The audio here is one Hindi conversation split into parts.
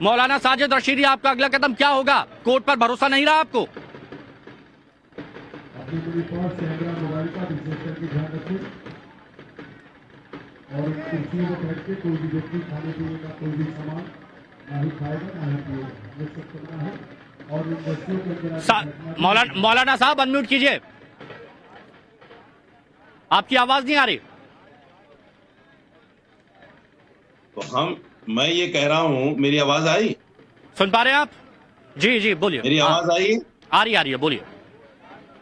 मौलाना साजिद रशीदी, आपका अगला कदम क्या होगा? कोर्ट पर भरोसा नहीं रहा आपको? अपनी पूरी पहुंच कैमरा मोबाइल का विशेष करके ध्यान रखें और कुर्सी में बैठ के कोई भी व्यक्ति खाने पीने का कोई भी सामान ना ही खाएगा ना ही पिएगा, ये सब करना है। और इन बच्चों के मौलाना साहब अनम्यूट कीजिए, आपकी आवाज नहीं आ रही। तो मैं ये कह रहा हूँ, मेरी आवाज आई? सुन पा रहे हैं आप? जी जी बोलिए। मेरी आवाज आई? आ रही है, बोलिए।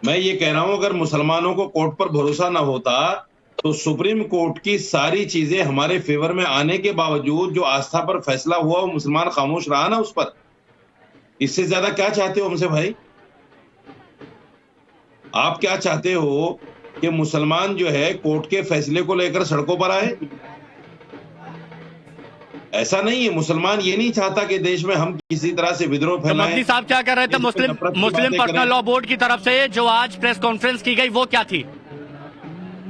मैं ये कह रहा हूँ, अगर मुसलमानों को कोर्ट पर भरोसा ना होता तो सुप्रीम कोर्ट की सारी चीजें हमारे फेवर में आने के बावजूद जो आस्था पर फैसला हुआ वो मुसलमान खामोश रहा ना उस पर। इससे ज्यादा क्या चाहते हो हमसे भाई? आप क्या चाहते हो कि मुसलमान जो है कोर्ट के फैसले को लेकर सड़कों पर आए? ऐसा नहीं है। मुसलमान ये नहीं चाहता कि देश में हम किसी तरह से विद्रोह तो फैलाएं। मफ्ती साहब क्या कर रहे थे? मुस्लिम पर्सनल लॉ बोर्ड की तरफ से जो आज प्रेस कॉन्फ्रेंस की गई वो क्या थी?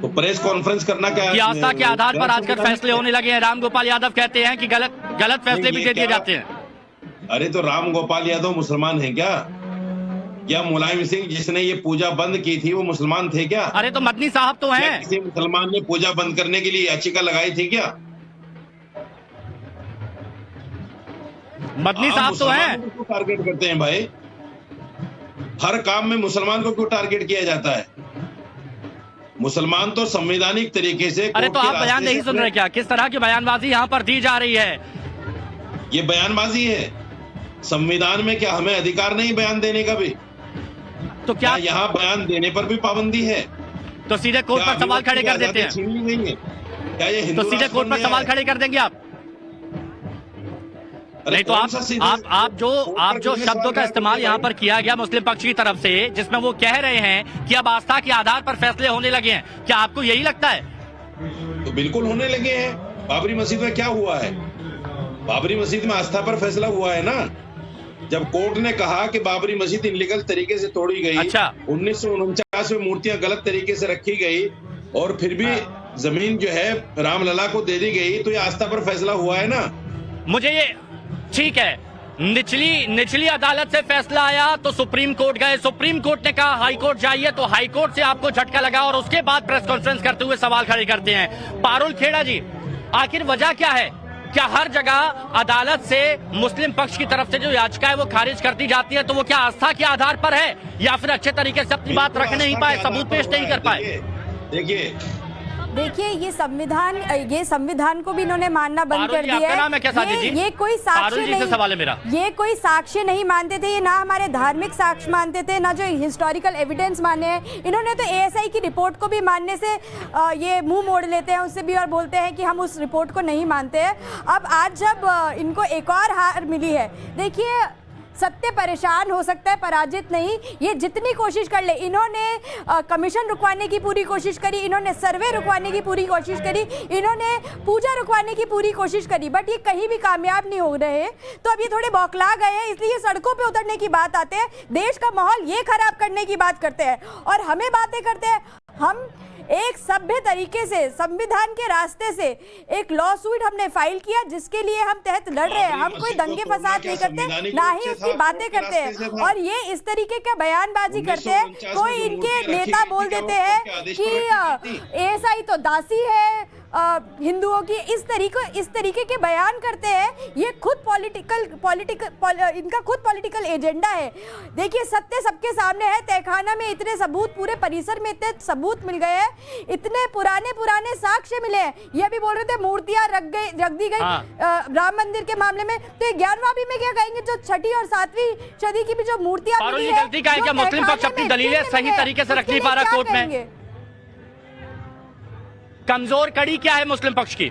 तो प्रेस कॉन्फ्रेंस करना क्या कि आस्था के आधार पर आजकल फैसले होने लगे हैं। राम गोपाल यादव कहते हैं कि गलत फैसले भी दे दिए जाते हैं। अरे तो राम गोपाल यादव मुसलमान हैं क्या? या मुलायम सिंह जिसने ये पूजा बंद की थी वो मुसलमान थे क्या? अरे तो मदनी साहब तो हैं। किसी मुसलमान ने पूजा बंद करने के लिए याचिका लगाई थी क्या? मदनी साहब तो हैं। क्यों टारगेट करते हैं भाई? हर काम में मुसलमान को क्यों टारगेट किया जाता है? मुसलमान तो संवैधानिक तरीके से। अरे तो आप बयान नहीं सुन रहे क्या? किस तरह की बयानबाजी यहाँ पर दी जा रही है? ये बयानबाजी है। संविधान में क्या हमें अधिकार नहीं बयान देने का भी? तो क्या यहाँ बयान देने पर भी पाबंदी है? तो सीधे कोर्ट पर सवाल खड़े कर देते हैं? छीन ली गई है क्या? ये तो सीधे कोर्ट पर सवाल खड़े कर देंगे आप? नहीं तो आप जो शब्दों का इस्तेमाल यहाँ पर किया गया मुस्लिम पक्ष की तरफ से, जिसमें वो कह रहे हैं कि अब आस्था के आधार पर फैसले होने लगे हैं, क्या आपको यही लगता है? तो बिल्कुल होने लगे हैं। बाबरी मस्जिद में क्या हुआ है? बाबरी मस्जिद में आस्था पर फैसला हुआ है ना। जब कोर्ट ने कहा कि बाबरी मस्जिद इनलीगल तरीके से तोड़ी गई, अच्छा। 1949 में मूर्तियां गलत तरीके से रखी गई और फिर भी जमीन जो है रामलला को दे दी गई, तो ये आस्था पर फैसला हुआ है ना। मुझे ये ठीक है, निचली अदालत से फैसला आया तो सुप्रीम कोर्ट गए, सुप्रीम कोर्ट ने कहा हाई कोर्ट जाइए, तो हाई कोर्ट से आपको झटका लगा और उसके बाद प्रेस कॉन्फ्रेंस करते हुए सवाल खड़े करते हैं। पारुल खेड़ा जी, आखिर वजह क्या है? क्या हर जगह अदालत से मुस्लिम पक्ष की तरफ से जो याचिका है वो खारिज करती जाती है? तो वो क्या आस्था के आधार पर है या फिर अच्छे तरीके से अपनी बात रख नहीं पाए, सबूत पेश नहीं कर पाए? देखिए ये संविधान को भी इन्होंने मानना बंद कर दिया है। ये कोई साक्ष्य नहीं, सवाल है मेरा। ये कोई साक्ष्य नहीं मानते थे, ये ना हमारे धार्मिक साक्ष्य मानते थे, ना जो हिस्टोरिकल एविडेंस माने हैं। इन्होंने तो एएसआई की रिपोर्ट को भी मानने से ये मुंह मोड़ लेते हैं उससे भी और बोलते हैं कि हम उस रिपोर्ट को नहीं मानते हैं। अब आज जब इनको एक और हार मिली है, देखिए सत्य परेशान हो सकता है, पराजित नहीं। ये जितनी कोशिश कर ले, इन्होंने कमीशन रुकवाने की पूरी कोशिश करी, इन्होंने सर्वे रुकवाने की पूरी कोशिश करी, इन्होंने पूजा रुकवाने की पूरी कोशिश करी, बट ये कहीं भी कामयाब नहीं हो रहे। तो अब ये थोड़े बौखला गए हैं, इसलिए सड़कों पे उतरने की बात आते हैं, देश का माहौल ये खराब करने की बात करते हैं और हमें बातें करते हैं। हम एक सभ्य तरीके से संविधान के रास्ते से एक लॉ सूट हमने फाइल किया जिसके लिए हम तहत लड़ रहे हैं। हम कोई दंगे फसाद नहीं करते, ना ही उसकी बातें करते हैं। और ये इस तरीके का बयानबाजी करते हैं, कोई इनके नेता बोल देते हैं कि एएसआई तो दासी है हिंदुओं की, इस तरीके के बयान करते हैं। ये खुद इनका खुद पॉलिटिकल एजेंडा है। देखिए सत्य सबके सामने है, तहखाना में इतने सबूत, पूरे परिसर में इतने सबूत मिल गए हैं, इतने पुराने साक्ष्य मिले हैं। ये भी बोल रहे थे मूर्तियां रख दी गई राम मंदिर के मामले में, तो ये 11वां भी में क्या कहेंगे? जो 6वीं और 7वीं सदी की भी जो मूर्तियां मिली है, गलती का है क्या मुस्लिम पक्ष अपनी दलीलें सही तरीके से रख नहीं पा रहा कोर्ट में? कमजोर कड़ी क्या है मुस्लिम पक्ष की?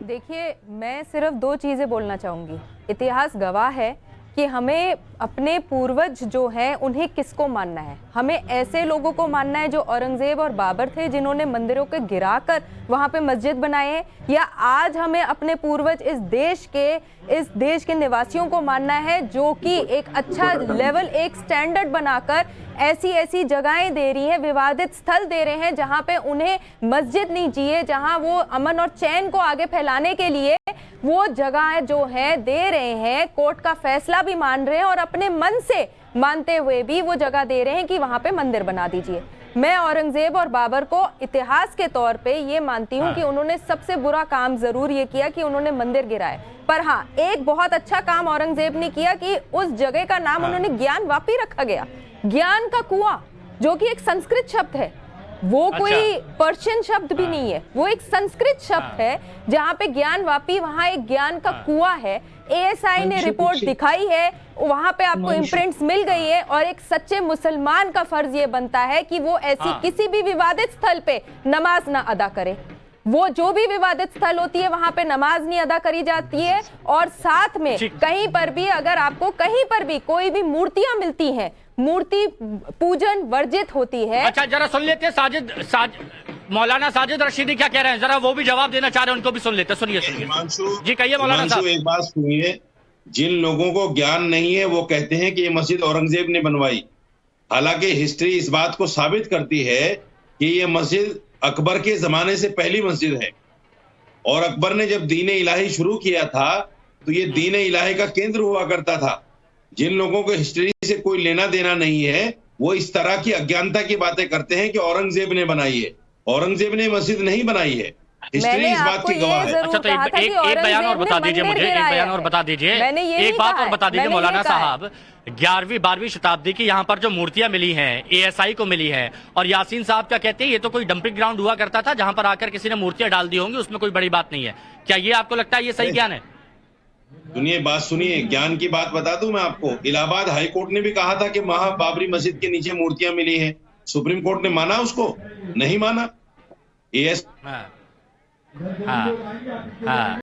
देखिए मैं सिर्फ 2 चीजें बोलना चाहूंगी। इतिहास गवाह है कि हमें अपने पूर्वज जो हैं उन्हें किसको मानना है। हमें ऐसे लोगों को मानना है जो औरंगजेब और बाबर थे, जिन्होंने मंदिरों को गिराकर वहाँ पे मस्जिद बनाए हैं, या आज हमें अपने पूर्वज इस देश के निवासियों को मानना है जो कि एक अच्छा लेवल, एक स्टैंडर्ड बनाकर ऐसी जगहें दे रही हैं, विवादित स्थल दे रहे हैं जहाँ पे उन्हें मस्जिद नहीं चाहिए, जहाँ वो अमन और चैन को आगे फैलाने के लिए वो जगह जो है दे रहे हैं, कोर्ट का फैसला भी मान रहे हैं और अपने मन से मानते हुए भी वो जगह दे रहे हैं कि वहां पे मंदिर बना दीजिए। मैं औरंगजेब और बाबर को इतिहास के तौर पे ये मानती हूँ कि उन्होंने सबसे बुरा काम जरूर ये किया कि उन्होंने मंदिर गिराए, पर हाँ, एक बहुत अच्छा काम औरंगजेब ने किया कि उस जगह का नाम उन्होंने ज्ञान वापी रखा गया। ज्ञान का कुआं, जो कि एक संस्कृत शब्द है, वो कोई पर्शियन शब्द भी नहीं है, वो एक संस्कृत शब्द है, जहाँ पे ज्ञान वापी, वहाँ एक ज्ञान का कुआं है। एएसआई ने रिपोर्ट दिखाई है, वहां पे आपको इम्प्रिंट्स मिल गई है, और एक सच्चे मुसलमान का फर्ज ये बनता है कि वो ऐसी किसी भी विवादित स्थल पे नमाज ना अदा करे। वो जो भी विवादित स्थल होती है वहां पे नमाज नहीं अदा करी जाती है, और साथ में कहीं पर भी अगर आपको कहीं पर भी कोई भी मूर्तियां मिलती हैं, मूर्ति पूजन वर्जित होती है। अच्छा, जरा सुन लेते हैं मौलाना साजिद रशीदी क्या कह रहे हैं, जरा वो भी जवाब देना चाह रहे हैं, उनको भी सुन लेते हैं। सुनिए जी, कहिए मौलाना साहब। एक बात सुनिए, जिन लोगों को ज्ञान नहीं है वो कहते हैं कि ये मस्जिद औरंगजेब ने बनवाई, हालांकि हिस्ट्री इस बात को साबित करती है कि ये मस्जिद अकबर के जमाने से पहली मस्जिद है, और अकबर ने जब दीन इलाही शुरू किया था तो ये दीन इलाही का केंद्र हुआ करता था। जिन लोगों को हिस्ट्री से कोई लेना देना नहीं है वो इस तरह की अज्ञानता की बातें करते हैं कि औरंगजेब ने बनाई है। औरंगजेब ने मस्जिद नहीं बनाई है, हिस्ट्री इस बात की गवाह है। अच्छा, तो एक बयान और बता दीजिए मुझे, एक बयान और बता दीजिए, एक बात और बता दीजिए मौलाना साहब। 11वीं-12वीं शताब्दी की यहाँ पर जो मूर्तियां मिली हैं, एएसआई को मिली हैं, और यासीन साहब क्या कहते हैं ये तो कोई डंपिंग ग्राउंड हुआ करता था जहां पर आकर किसी ने मूर्तियां डाल दी होंगी, उसमें कोई बड़ी बात नहीं है। क्या ये आपको लगता है ये सही ज्ञान है? सुनिए, बात सुनिए, ज्ञान की बात बता दूं मैं आपको। इलाहाबाद हाई कोर्ट ने भी कहा था कि वहां बाबरी मस्जिद के नीचे मूर्तियां मिली हैं, सुप्रीम कोर्ट ने माना उसको? नहीं माना। हाँ, हाँ, हाँ।